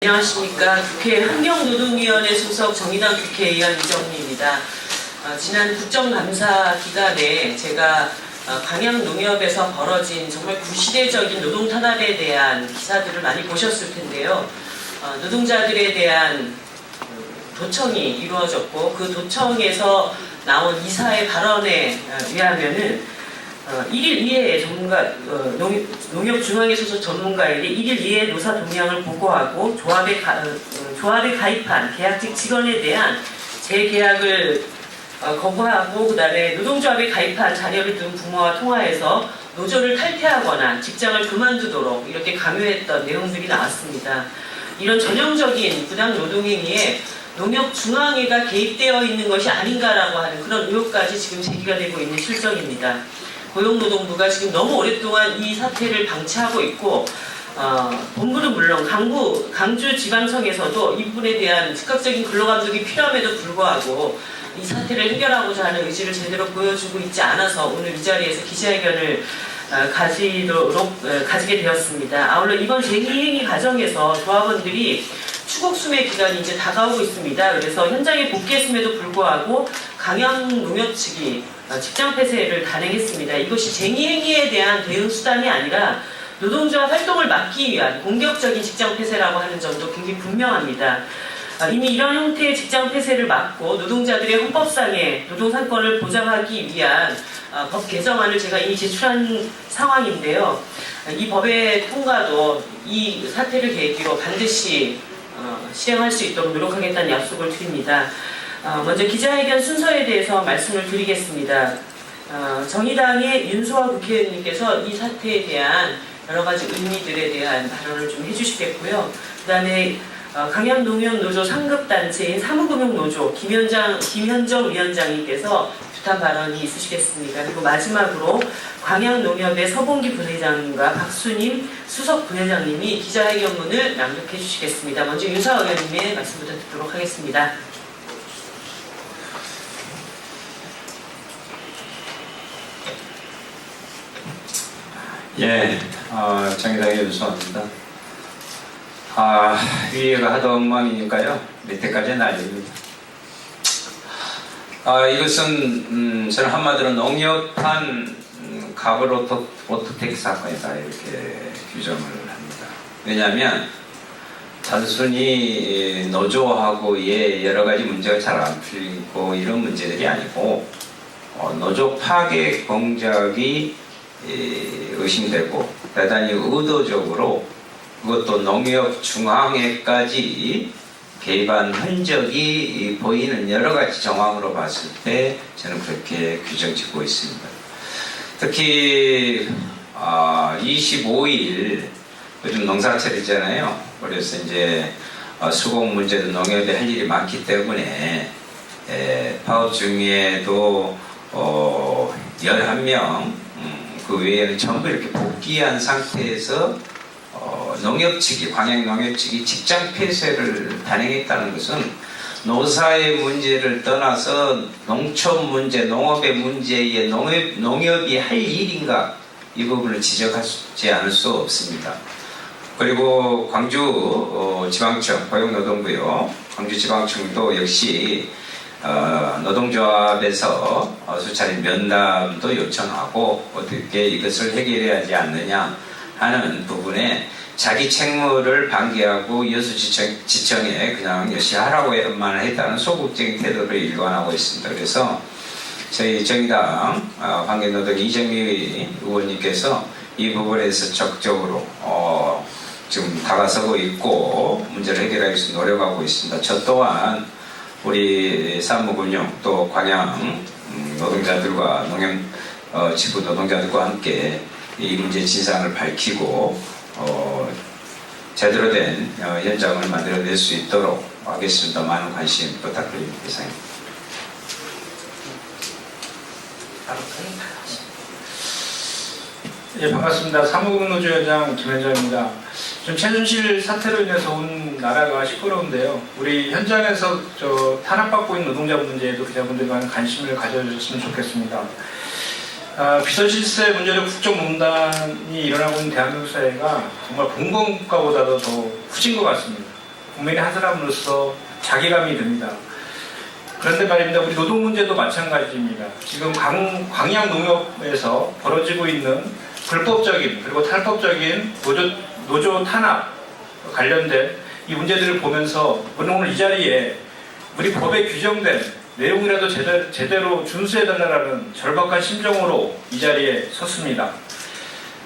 안녕하십니까. 국회 환경노동위원회 소속 정의당 국회의원 이정미입니다. 지난 국정감사 기간에 제가 광양농협에서 벌어진 정말 구시대적인 노동탄압에 대한 기사들을 많이 보셨을 텐데요. 노동자들에 대한 도청이 이루어졌고 그 도청에서 나온 이사의 발언에 의하면은 1일 이내에 농협중앙회 소속 전문가에게 1일 이내에 노사 동향을 보고하고 조합에 가입한 계약직 직원에 대한 재계약을 거부하고 그 다음에 노동조합에 가입한 자녀를 둔 부모와 통화해서 노조를 탈퇴하거나 직장을 그만두도록 이렇게 강요했던 내용들이 나왔습니다. 이런 전형적인 부당 노동행위에 농협중앙회가 개입되어 있는 것이 아닌가라고 하는 그런 의혹까지 지금 제기가 되고 있는 실정입니다. 고용노동부가 지금 너무 오랫동안 이 사태를 방치하고 있고 본부는 물론 강주지방청에서도 이 부분에 대한 즉각적인 근로감독이 필요함에도 불구하고 이 사태를 해결하고자 하는 의지를 제대로 보여주고 있지 않아서 오늘 이 자리에서 기자회견을 가지게 되었습니다. 아울러 이번 쟁의행위 과정에서 조합원들이 추곡수매 기간이 이제 다가오고 있습니다. 그래서 현장에 복귀했음에도 불구하고 광양농협 측이 직장 폐쇄를 단행했습니다. 이것이 쟁의행위에 대한 대응 수단이 아니라 노동조합 활동을 막기 위한 공격적인 직장 폐쇄라고 하는 점도 굉장히 분명합니다. 이미 이런 형태의 직장 폐쇄를 막고 노동자들의 헌법상의 노동상권을 보장하기 위한 법 개정안을 제가 이미 제출한 상황인데요. 이 법의 통과도 이 사태를 계기로 반드시 실행할 수 있도록 노력하겠다는 약속을 드립니다. 먼저 기자회견 순서에 대해서 말씀을 드리겠습니다. 정의당의 윤소아 국회의원님께서 이 사태에 대한 여러 가지 의미들에 대한 발언을 좀 해주시겠고요. 그 다음에 광양농협노조 상급단체인 사무금융노조 김현정 위원장님께서 부탄 발언이 있으시겠습니다. 그리고 마지막으로 광양농협의 서봉기 부회장님과 박수님 수석 부회장님이 기자회견문을 낭독해 주시겠습니다. 먼저 윤소아 의원님의 말씀부터 듣도록 하겠습니다. 예, 정의당의 윤소아입니다. 위에가 하도 엉망이니까요. 밑에까지 난립니다. 이것은 저는 한마디로 농협판 가불 오토텍 사건이다 이렇게 규정을 합니다. 왜냐하면 단순히 노조하고의 여러 가지 문제가 잘 안 풀리고 이런 문제들이 아니고 노조 파괴 공작이 의심되고 대단히 의도적으로 그것도 농협중앙회까지 개입한 흔적이 보이는 여러 가지 정황으로 봤을 때 저는 그렇게 규정 짓고 있습니다. 특히 25일 요즘 농사철이잖아요. 그래서 이제 수공 문제도 농협에 할 일이 많기 때문에 파업 중에도 11명 그 외에는 전부 이렇게 복귀한 상태에서 농협 측이, 광양농협 측이 직장 폐쇄를 단행했다는 것은 노사의 문제를 떠나서 농촌 문제, 농업의 문제에 농협이 할 일인가 이 부분을 지적하지 않을 수 없습니다. 그리고 광주지방청, 고용노동부요. 광주지방청도 역시 노동조합에서 수차례 면담도 요청하고 어떻게 이것을 해결해야 하지 않느냐 하는 부분에 자기 책무를 방기하고 여수지청에 그냥 열심히 하라고만 했다는 소극적인 태도를 일관하고 있습니다. 그래서 저희 정의당 환경노동 이정미 의원님께서 이 부분에서 적극적으로 지금 다가서고 있고 문제를 해결하기 위해서 노력하고 있습니다. 저 또한 우리 사무금융 또 광양 노동자들과 농협 지부 노동자들과 함께 이 문제 진상을 밝히고 제대로 된 현장을 만들어낼 수 있도록 하겠습니다. 많은 관심 부탁드립니다. 이상입니다. 예, 반갑습니다. 사무금융노조위원장 김현정입니다. 좀 최순실 사태로 인해서 온 나라가 시끄러운데요. 우리 현장에서 탄압받고 있는 노동자 문제에도 기자분들이 많은 관심을 가져주셨으면 좋겠습니다. 비서실세 문제로 국정농단이 일어나고 있는 대한민국 사회가 정말 봉건국가보다도 더 후진 것 같습니다. 국민의 한 사람으로서 자괴감이 듭니다. 그런데 말입니다. 우리 노동 문제도 마찬가지입니다. 지금 광양 농협에서 벌어지고 있는 불법적인 그리고 탈법적인 노조 탄압 관련된 이 문제들을 보면서 오늘 이 자리에 우리 법에 규정된 내용이라도 제대로 준수해달라는 절박한 심정으로 이 자리에 섰습니다.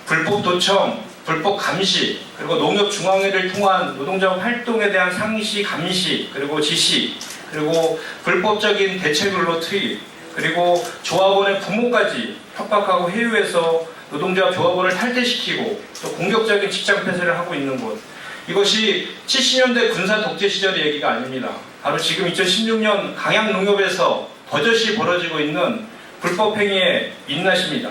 불법 도청, 불법 감시, 그리고 농협중앙회를 통한 노동자업 활동에 대한 상시, 감시, 그리고 지시, 그리고 불법적인 대체근로 투입, 그리고 조합원의 부모까지 협박하고 회유해서 노동자 조합원을 탈퇴시키고 또 공격적인 직장 폐쇄를 하고 있는 곳. 이것이 70년대 군사 독재 시절의 얘기가 아닙니다. 바로 지금 2016년 강양농협에서 버젓이 벌어지고 있는 불법 행위의 민낯입니다.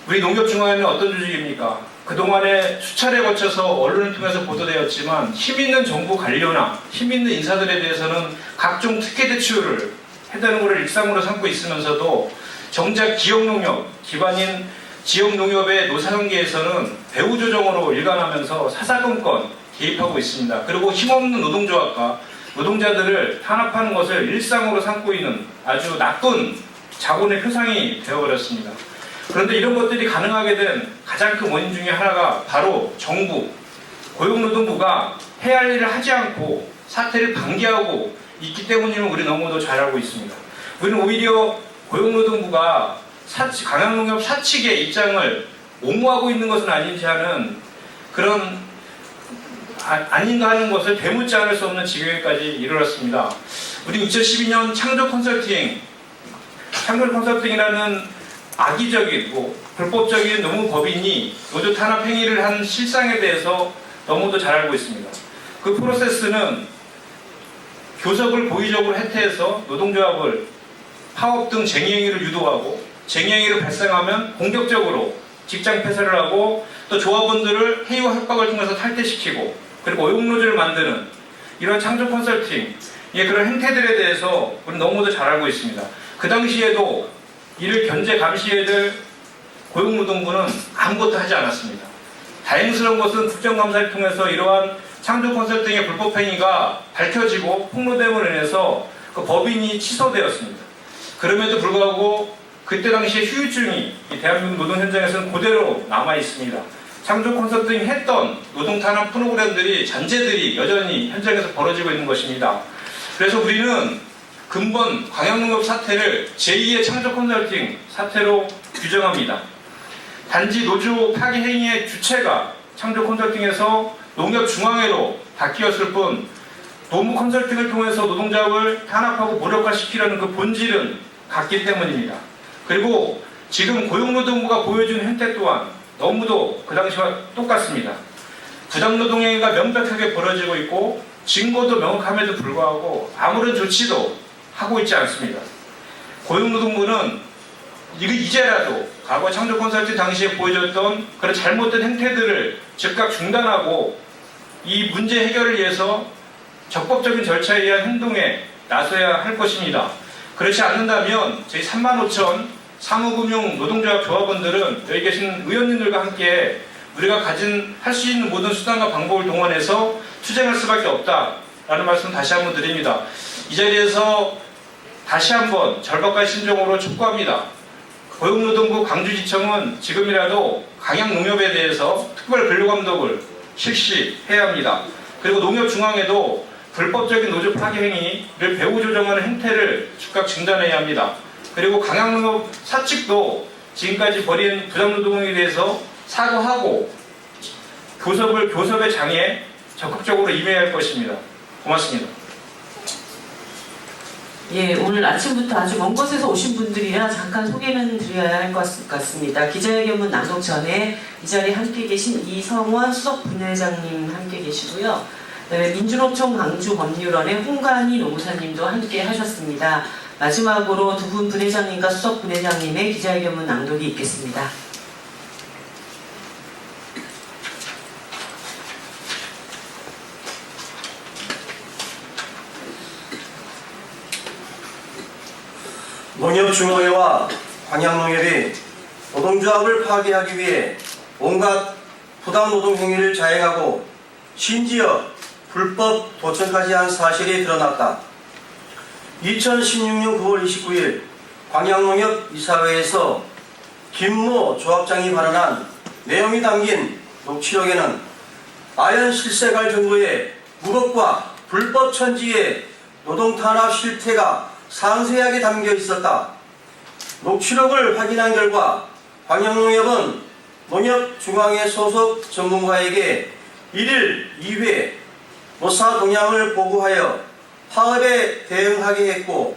우리 농협중앙회는 어떤 조직입니까? 그동안에 수차례 거쳐서 언론을 통해서 보도되었지만 힘있는 정부 관료나 힘있는 인사들에 대해서는 각종 특혜 대출을 해대는 것을 일상으로 삼고 있으면서도 정작 기업농협, 기반인 지역농협의 노사관계에서는 배후 조정으로 일관하면서 사사건건 개입하고 있습니다. 그리고 힘없는 노동조합과 노동자들을 탄압하는 것을 일상으로 삼고 있는 아주 나쁜 자본의 표상이 되어버렸습니다. 그런데 이런 것들이 가능하게 된 가장 큰 원인 중에 하나가 바로 정부, 고용노동부가 해야 할 일을 하지 않고 사태를 방기하고 있기 때문임을 우리 너무도 잘 알고 있습니다. 우리는 오히려 고용노동부가 강양농협 사측의 입장을 옹호하고 있는 것은 아닌지 하는 그런 아닌가 하는 것을 되묻지 않을 수 없는 지경에까지 이르렀습니다. 우리 2012년 창조 컨설팅이라는 악의적이고 불법적인 노무법인이 노조 탄압 행위를 한 실상에 대해서 너무도 잘 알고 있습니다. 그 프로세스는 교섭을 고의적으로 해태해서 노동조합을 파업 등 쟁의행위를 유도하고 쟁의행위를 발생하면 공격적으로 직장 폐쇄를 하고 또 조합원들을 해이와 협박을 통해서 탈퇴시키고 그리고 오용노조를 만드는 이런 창조 컨설팅의 그런 행태들에 대해서 우리 너무도 잘 알고 있습니다. 그 당시에도 이를 견제 감시해야 될 고용노동부는 아무것도 하지 않았습니다. 다행스러운 것은 국정감사를 통해서 이러한 창조 컨설팅의 불법 행위가 밝혀지고 폭로됨으로 인해서 그 법인이 취소되었습니다. 그럼에도 불구하고 그때 당시에 후유증이 이 대한민국 노동 현장에서는 그대로 남아 있습니다. 창조 컨설팅 했던 노동 탄압 프로그램들이 잔재들이 여전히 현장에서 벌어지고 있는 것입니다. 그래서 우리는 근본 광양농협 사태를 제2의 창조 컨설팅 사태로 규정합니다. 단지 노조 파기 행위의 주체가 창조 컨설팅에서 농협중앙회로 바뀌었을 뿐 노무 컨설팅을 통해서 노동자를 탄압하고 무력화시키려는 그 본질은 같기 때문입니다. 그리고 지금 고용노동부가 보여준 행태 또한 너무도 그 당시와 똑같습니다. 부당노동행위가 명백하게 벌어지고 있고 증거도 명확함에도 불구하고 아무런 조치도 하고 있지 않습니다. 고용노동부는 이제라도 과거 창조 컨설팅 당시에 보여줬던 그런 잘못된 행태들을 즉각 중단하고 이 문제 해결을 위해서 적법적인 절차에 의한 행동에 나서야 할 것입니다. 그렇지 않는다면 저희 35,000 사무금융 노동조합 조합원들은 여기 계신 의원님들과 함께 우리가 할 수 있는 모든 수단과 방법을 동원해서 투쟁할 수밖에 없다라는 말씀 다시 한번 드립니다. 이 자리에서 다시 한번 절박한 심정으로 촉구합니다. 고용노동부 광주지청은 지금이라도 강양농협에 대해서 특별 근로감독을 실시해야 합니다. 그리고 농협중앙에도 불법적인 노조 파기 행위를 배후 조정하는 행태를 즉각 중단해야 합니다. 그리고 강양농협 사측도 지금까지 벌인 부당노동에 대해서 사과하고 교섭의 장에 적극적으로 임해야 할 것입니다. 고맙습니다. 예, 오늘 아침부터 아주 먼 곳에서 오신 분들이라 잠깐 소개는 드려야 할 것 같습니다. 기자회견문 낭독 전에 이 자리에 함께 계신 이성원 수석분회장님 함께 계시고요. 민주노총 광주법률원의 홍관희 노무사님도 함께 하셨습니다. 마지막으로 두 분 분회장님과 수석분회장님의 기자회견문 낭독이 있겠습니다. 농협중앙회와 광양농협이 노동조합을 파괴하기 위해 온갖 부당노동 행위를 자행하고 심지어 불법 도청까지 한 사실이 드러났다. 2016년 9월 29일 광양농협 이사회에서 김모 조합장이 발언한 내용이 담긴 녹취록에는 아연 실세갈 정도의 무법과 불법 천지의 노동탄압 실태가 상세하게 담겨 있었다. 녹취록을 확인한 결과 광양농협은 농협중앙회 소속 전문가에게 1일 2회 노사 동향을 보고하여 파업에 대응하게 했고,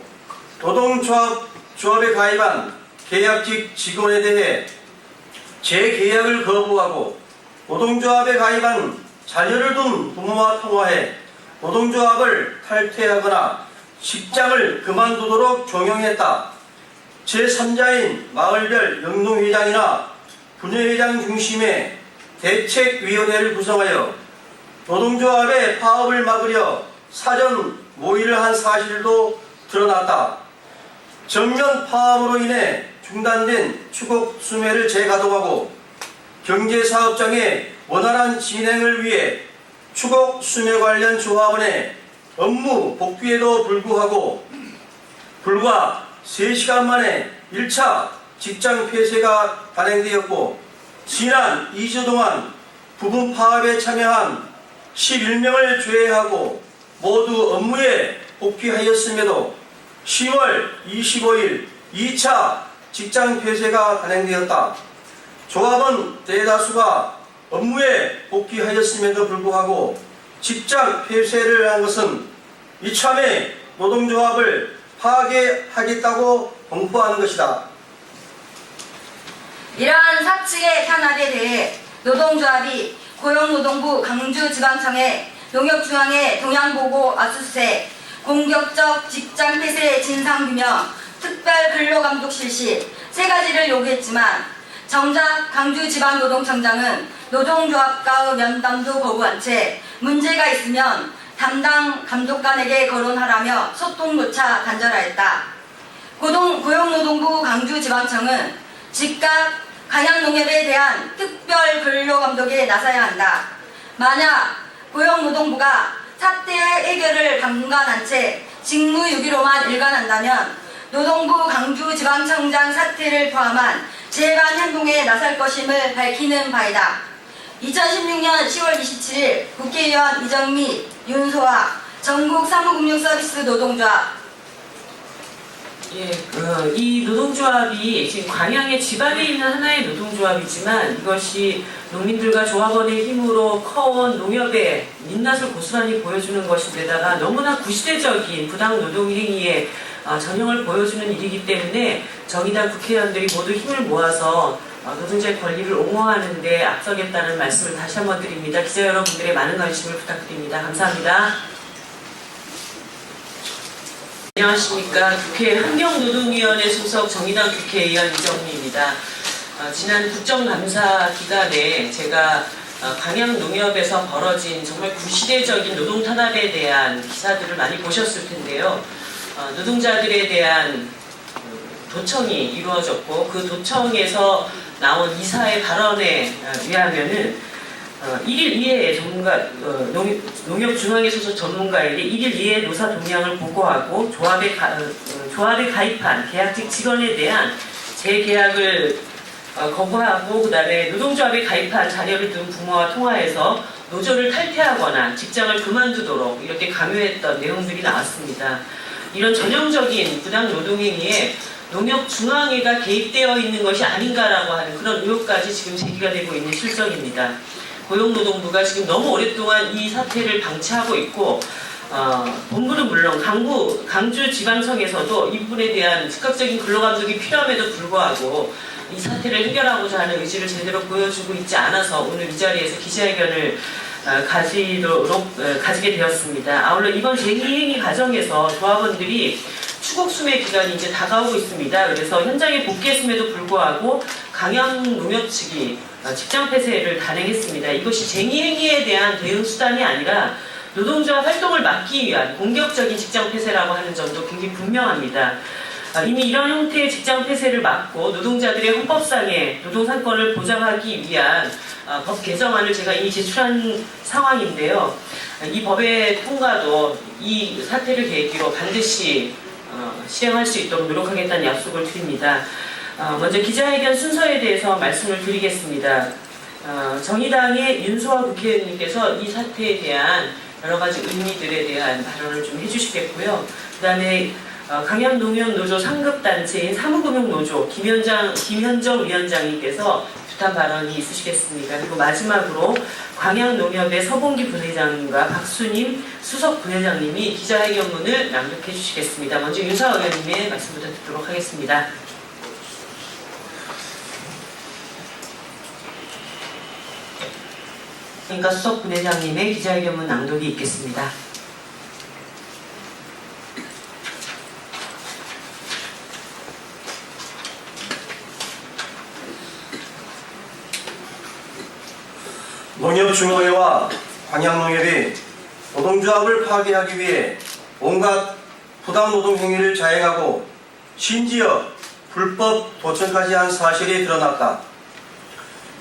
조합에 가입한 계약직 직원에 대해 재계약을 거부하고 노동조합에 가입한 자녀를 둔 부모와 통화해 노동조합을 탈퇴하거나 직장을 그만두도록 종용했다. 제3자인 마을별 영농회장이나 분회회장 중심의 대책위원회를 구성하여 노동조합의 파업을 막으려 사전 모의를 한 사실도 드러났다. 전면 파업으로 인해 중단된 추곡 수매를 재가동하고 경제사업장의 원활한 진행을 위해 추곡 수매 관련 조합원의 업무 복귀에도 불구하고 불과 3시간 만에 1차 직장 폐쇄가 단행되었고, 지난 2주 동안 부분 파업에 참여한 11명을 제외하고 모두 업무에 복귀하였음에도 10월 25일 2차 직장 폐쇄가 단행되었다. 조합원 대다수가 업무에 복귀하였음에도 불구하고 직장 폐쇄를 한 것은 이참에 노동조합을 파괴하겠다고 공포하는 것이다. 이러한 사측의 탄압에 대해 노동조합이 고용노동부 강주지방청에 농협중앙회 동향보고 압수수색, 공격적 직장 폐쇄 진상규명, 특별근로감독 실시 3가지를 요구했지만 정작 강주지방노동청장은 노동조합과의 면담도 거부한 채 문제가 있으면 담당 감독관에게 거론하라며 소통조차 단절하였다. 고용노동부 강주지방청은 즉각 광양농협에 대한 특별근로감독에 나서야 한다. 만약 고용노동부가 사태 해결을 방관한 채 직무유기로만 일관한다면 노동부 강주지방청장 사퇴를 포함한 재반 행동에 나설 것임을 밝히는 바이다. 2016년 10월 27일 국회의원 이정미, 윤소아, 전국사무금융서비스 노동조합. 이 노동조합이 지금 광양의 집안에 있는 하나의 노동조합이지만 이것이 농민들과 조합원의 힘으로 커온 농협의 민낯을 고스란히 보여주는 것인데다가 너무나 구시대적인 부당 노동행위의 전형을 보여주는 일이기 때문에 정의당 국회의원들이 모두 힘을 모아서 노동자의 권리를 옹호하는 데 앞서겠다는 말씀을 다시 한번 드립니다. 기자 여러분들의 많은 관심을 부탁드립니다. 감사합니다. 안녕하십니까. 국회 환경노동위원회 소속 정의당 국회의원 이정미입니다. 지난 국정감사 기간에 제가 광양농협에서 벌어진 정말 구시대적인 노동 탄압에 대한 기사들을 많이 보셨을 텐데요. 노동자들에 대한 도청이 이루어졌고 그 도청에서 나온 이사의 발언에 의하면은 1일 2회 농협중앙회 소속 전문가에게 1일 2회 노사 동향을 보고하고 조합에 가입한 계약직 직원에 대한 재계약을 거부하고 그 다음에 노동조합에 가입한 자녀를 둔 부모와 통화해서 노조를 탈퇴하거나 직장을 그만두도록 이렇게 강요했던 내용들이 나왔습니다. 이런 전형적인 부당 노동행위에 농협중앙회가 개입되어 있는 것이 아닌가라고 하는 그런 의혹까지 지금 제기가 되고 있는 실정입니다. 고용노동부가 지금 너무 오랫동안 이 사태를 방치하고 있고 본부는 물론 강주지방청에서도 이 부분에 대한 즉각적인 근로감독이 필요함에도 불구하고 이 사태를 해결하고자 하는 의지를 제대로 보여주고 있지 않아서 오늘 이 자리에서 기자회견을 가지게 되었습니다. 아울러 이번 쟁의행위 과정에서 조합원들이 추곡수매 기간이 이제 다가오고 있습니다. 그래서 현장에 복귀했음에도 불구하고 광양농협 측이 직장 폐쇄를 단행했습니다. 이것이 쟁의행위에 대한 대응 수단이 아니라 노동조합 활동을 막기 위한 공격적인 직장 폐쇄라고 하는 점도 굉장히 분명합니다. 이미 이런 형태의 직장 폐쇄를 막고 노동자들의 헌법상의 노동상권을 보장하기 위한 법 개정안을 제가 이미 제출한 상황인데요. 이 법의 통과도 이 사태를 계기로 반드시 시행할 수 있도록 노력하겠다는 약속을 드립니다. 먼저 기자회견 순서에 대해서 말씀을 드리겠습니다. 정의당의 윤소아 국회의원님께서 이 사태에 대한 여러 가지 의미들에 대한 발언을 좀 해주시겠고요. 그 다음에 강양농협노조 상급단체인 사무금융노조 김현정 위원장님께서 부탄 발언이 있으시겠습니다. 그리고 마지막으로 광양농협의 서봉기 부회장님과 박수님 수석 부회장님이 기자회견문을 낭독해 주시겠습니다. 먼저 윤소아 의원님의 말씀부터 듣도록 하겠습니다. 그러니까 수석 부회장님의 기자회견문 낭독이 있겠습니다. 농협중앙회와 광양농협이 노동조합을 파괴하기 위해 온갖 부당노동 행위를 자행하고 심지어 불법 도청까지 한 사실이 드러났다.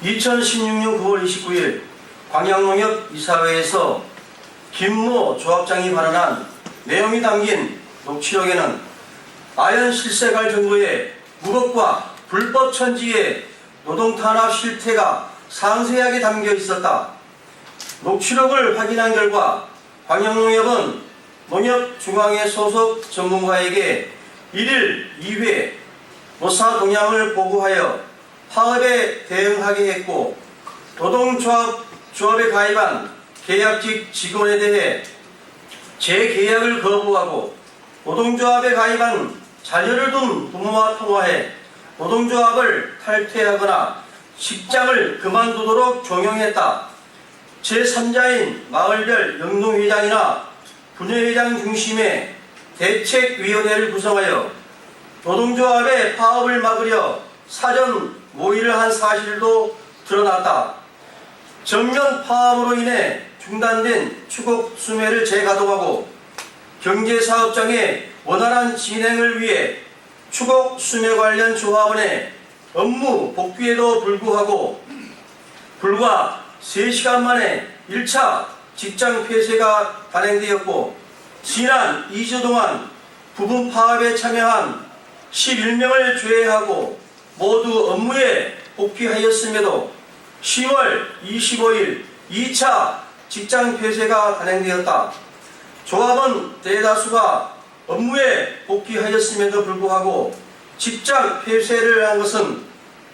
2016년 9월 29일 광양농협 이사회에서 김모 조합장이 발언한 내용이 담긴 녹취록에는 아연 실세갈 정도의 무법과 불법 천지의 노동탄압 실태가 상세하게 담겨 있었다. 녹취록을 확인한 결과 광양농협은 농협중앙회 소속 전문가에게 1일 2회 노사 동향을 보고하여 파업에 대응하게 했고, 노동조합에 가입한 계약직 직원에 대해 재계약을 거부하고 노동조합에 가입한 자녀를 둔 부모와 통화해 노동조합을 탈퇴하거나 직장을 그만두도록 종용했다. 제3자인 마을별 영농회장이나 분회회장 중심의 대책위원회를 구성하여 노동조합의 파업을 막으려 사전 모의를 한 사실도 드러났다. 전면 파업으로 인해 중단된 추곡 수매를 재가동하고 경제사업장의 원활한 진행을 위해 추곡 수매 관련 조합원의 업무 복귀에도 불구하고 불과 3시간 만에 1차 직장 폐쇄가 단행되었고, 지난 2주 동안 부분 파업에 참여한 11명을 제외하고 모두 업무에 복귀하였음에도 10월 25일 2차 직장 폐쇄가 단행되었다. 조합원 대다수가 업무에 복귀하였음에도 불구하고 직장 폐쇄를 한 것은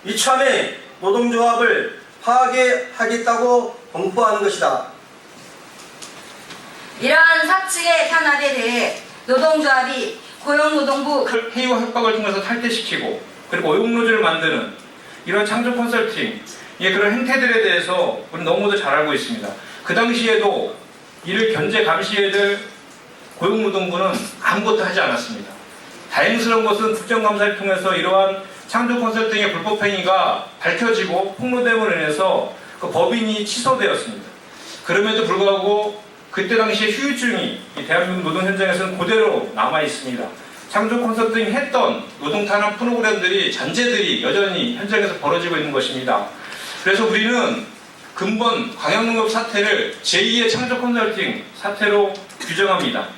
이참에 노동조합을 파괴하겠다고 공포하는 것이다. 이러한 사측의 탄압에 대해 노동조합이 고용노동부 해이와 협박을 통해서 탈퇴시키고 그리고 오용노조를 만드는 이런 창조 컨설팅 그런 행태들에 대해서 우리 너무도 잘 알고 있습니다. 그 당시에도 이를 견제 감시해야 될 고용노동부는 아무것도 하지 않았습니다. 다행스러운 것은 국정감사를 통해서 이러한 창조 컨설팅의 불법 행위가 밝혀지고 폭로됨으로 인해서 그 법인이 취소되었습니다. 그럼에도 불구하고 그때 당시에 후유증이 이 대한민국 노동 현장에서는 그대로 남아 있습니다. 창조 컨설팅 했던 노동 탄압 프로그램들이 잔재들이 여전히 현장에서 벌어지고 있는 것입니다. 그래서 우리는 근본 광양농협 사태를 제2의 창조 컨설팅 사태로 규정합니다.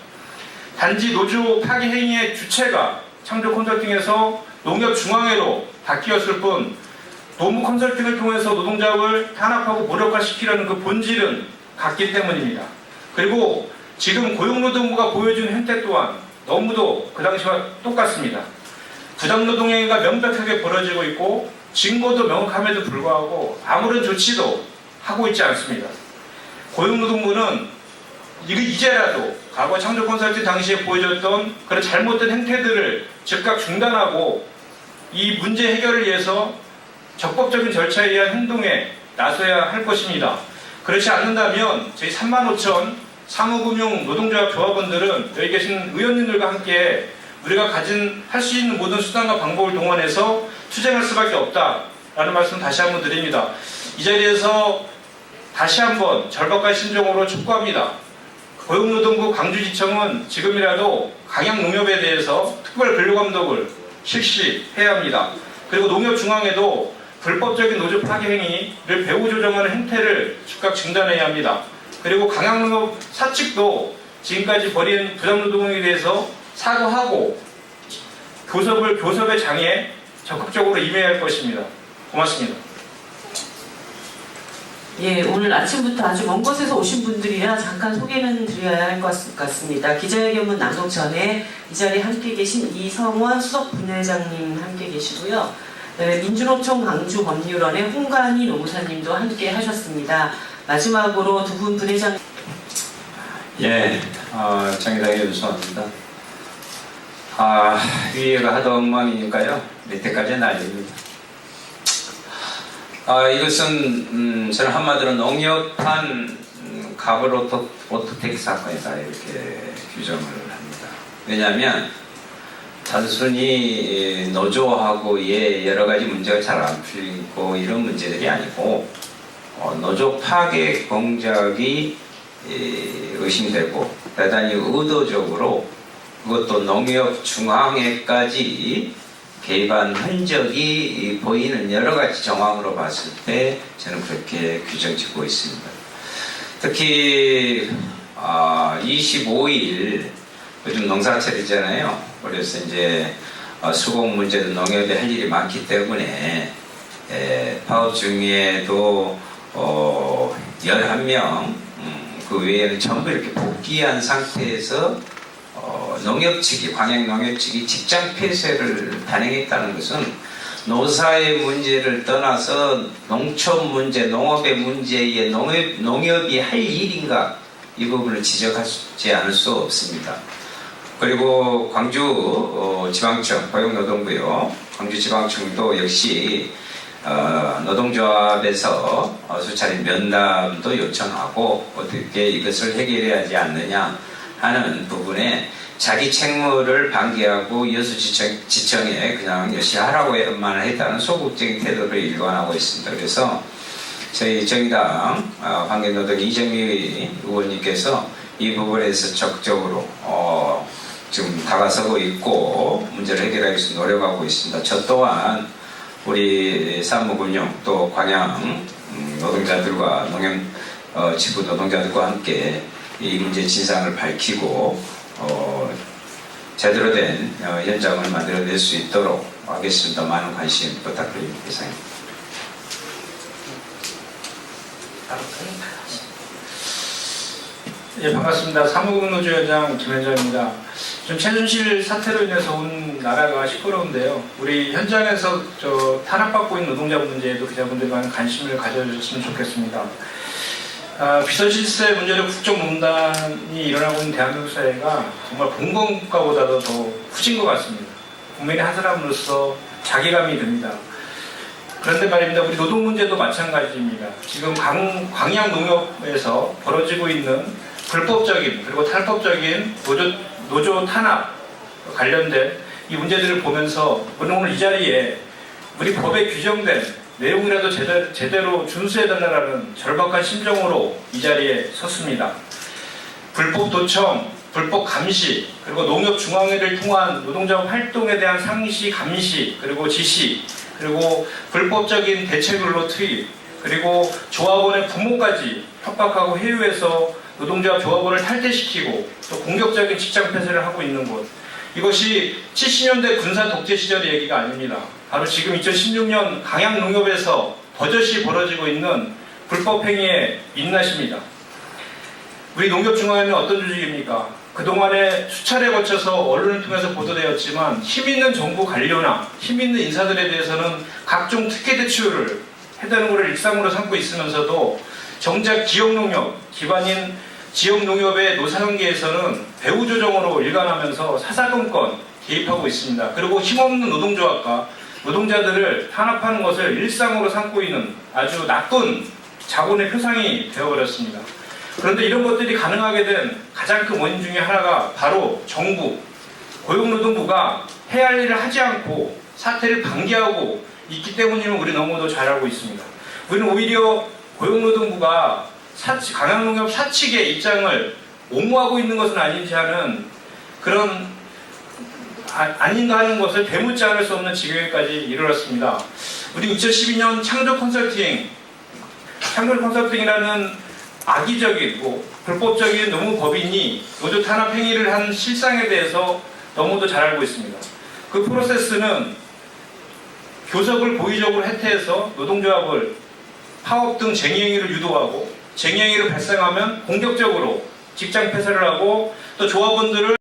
단지 노조 파기 행위의 주체가 창조 컨설팅에서 농협중앙회로 바뀌었을 뿐 노무 컨설팅을 통해서 노동자를 탄압하고 무력화시키려는 그 본질은 같기 때문입니다. 그리고 지금 고용노동부가 보여준 행태 또한 너무도 그 당시와 똑같습니다. 부당노동행위가 명백하게 벌어지고 있고 증거도 명확함에도 불구하고 아무런 조치도 하고 있지 않습니다. 고용노동부는 이제라도 과거 창조 컨설팅 당시에 보여줬던 그런 잘못된 행태들을 즉각 중단하고 이 문제 해결을 위해서 적법적인 절차에 의한 행동에 나서야 할 것입니다. 그렇지 않는다면 저희 35,000 사무금융 노동조합 조합원들은 여기 계신 의원님들과 함께 우리가 할 수 있는 모든 수단과 방법을 동원해서 투쟁할 수밖에 없다라는 말씀 다시 한번 드립니다. 이 자리에서 다시 한번 절박한 심정으로 촉구합니다. 고용노동부 광주지청은 지금이라도 광양농협에 대해서 특별 근로감독을 실시해야 합니다. 그리고 농협중앙에도 불법적인 노조 파괴 행위를 배후 조정하는 행태를 즉각 중단해야 합니다. 그리고 강양농협 사측도 지금까지 벌인 부당노동에 대해서 사과하고 교섭의 장에 적극적으로 임해야 할 것입니다. 고맙습니다. 예, 오늘 아침부터 아주 먼 곳에서 오신 분들이라 잠깐 소개는 드려야 할 것 같습니다. 기자회견문 낭독 전에 이 자리에 함께 계신 이성원 수석 분회장님 함께 계시고요. 네, 민주노총 광주 법률원의 홍관희 노무사님도 함께 하셨습니다. 마지막으로 두 분 분회장. 예, 정의당의 유소원입니다. 위에가 하도 엉망이니까요. 밑에까지 난립니다. 이것은 저는 한마디로 농협한 가불 오토텍 사건이다 이렇게 규정을 합니다. 왜냐하면 단순히 노조하고의 여러 가지 문제가 잘 안 풀리고 이런 문제들이 아니고 노조 파괴 공작이 의심되고 대단히 의도적으로 그것도 농협 중앙회까지 개입한 흔적이 보이는 여러 가지 정황으로 봤을 때 저는 그렇게 규정 짓고 있습니다. 특히 25일 요즘 농사철이잖아요. 그래서 이제 수공 문제도 농협이 할 일이 많기 때문에 파업 중에도 11명 그 외에는 전부 이렇게 복귀한 상태에서 농협 측이, 광양 농협 측이 직장 폐쇄를 단행했다는 것은 노사의 문제를 떠나서 농촌 문제, 농업의 문제에 농협이 할 일인가 이 부분을 지적하지 않을 수 없습니다. 그리고 광주 지방청, 고용노동부요. 광주 지방청도 역시 노동조합에서 수차례 면담도 요청하고 어떻게 이것을 해결해야 하지 않느냐 하는 부분에 자기 책무를 방기하고 여수지청에 그냥 열심히 하라고만 했다는 소극적인 태도를 일관하고 있습니다. 그래서 저희 정의당 환경노동 이정미 의원님께서 이 부분에서 적극적으로 지금 다가서고 있고 문제를 해결하기 위해서 노력하고 있습니다. 저 또한 우리 사무금융 또 광양 노동자들과 농협 지부 노동자들과 함께 이 문제 진상을 밝히고 제대로 된 현장을 만들어낼 수 있도록 하겠습니다. 많은 관심 부탁드립니다. 이상입니다. 예, 반갑습니다. 사무국노조위원장 김현정입니다. 좀 최순실 사태로 인해서 온 나라가 시끄러운데요. 우리 현장에서 탄압받고 있는 노동자 문제에도 기자분들이 많은 관심을 가져주셨으면 좋겠습니다. 비서실세 문제로 국정농단이 일어나고 있는 대한민국 사회가 정말 봉건국가보다도 더 후진 것 같습니다. 국민의 한 사람으로서 자괴감이 듭니다. 그런데 말입니다. 우리 노동 문제도 마찬가지입니다. 지금 광양 농협에서 벌어지고 있는 불법적인 그리고 탈법적인 노조 탄압 관련된 이 문제들을 보면서 오늘 이 자리에 우리 법에 규정된 내용이라도 제대로 준수해달라는 절박한 심정으로 이 자리에 섰습니다. 불법 도청, 불법 감시, 그리고 농협중앙회를 통한 노동자 활동에 대한 상시, 감시, 그리고 지시, 그리고 불법적인 대체근로 투입, 그리고 조합원의 부모까지 협박하고 회유해서 노동자 조합원을 탈퇴시키고 또 공격적인 직장 폐쇄를 하고 있는 곳. 이것이 70년대 군사 독재 시절의 얘기가 아닙니다. 바로 지금 2016년 강양농협에서 버젓이 벌어지고 있는 불법 행위의 민낯입니다. 우리 농협중앙회는 어떤 조직입니까? 그동안에 수차례 거쳐서 언론을 통해서 보도되었지만 힘있는 정부 관료나 힘있는 인사들에 대해서는 각종 특혜 대출을 해대는 것을 일상으로 삼고 있으면서도 정작 지역농협, 기반인 지역농협의 노사관계에서는 배후 조정으로 일관하면서 사사건건 개입하고 있습니다. 그리고 힘없는 노동조합과 노동자들을 탄압하는 것을 일상으로 삼고 있는 아주 나쁜 자본의 표상이 되어버렸습니다. 그런데 이런 것들이 가능하게 된 가장 큰 원인 중에 하나가 바로 정부, 고용노동부가 해야 할 일을 하지 않고 사태를 방기하고 있기 때문임을 우리 너무도 잘 알고 있습니다. 우리는 오히려 고용노동부가 강양농협 사측의 입장을 옹호하고 있는 것은 아닌지 하는 그런 아닌가 하는 것을 되묻지 않을 수 없는 지경에까지 이르렀습니다. 우리 2012년 창조 컨설팅이라는 악의적이고 불법적인 노무법인이 노조 탄압 행위를 한 실상에 대해서 너무도 잘 알고 있습니다. 그 프로세스는 교섭을 고의적으로 해태해서 노동조합을 파업 등 쟁의행위를 유도하고 쟁의행위를 발생하면 공격적으로 직장 폐쇄를 하고 또 조합원들을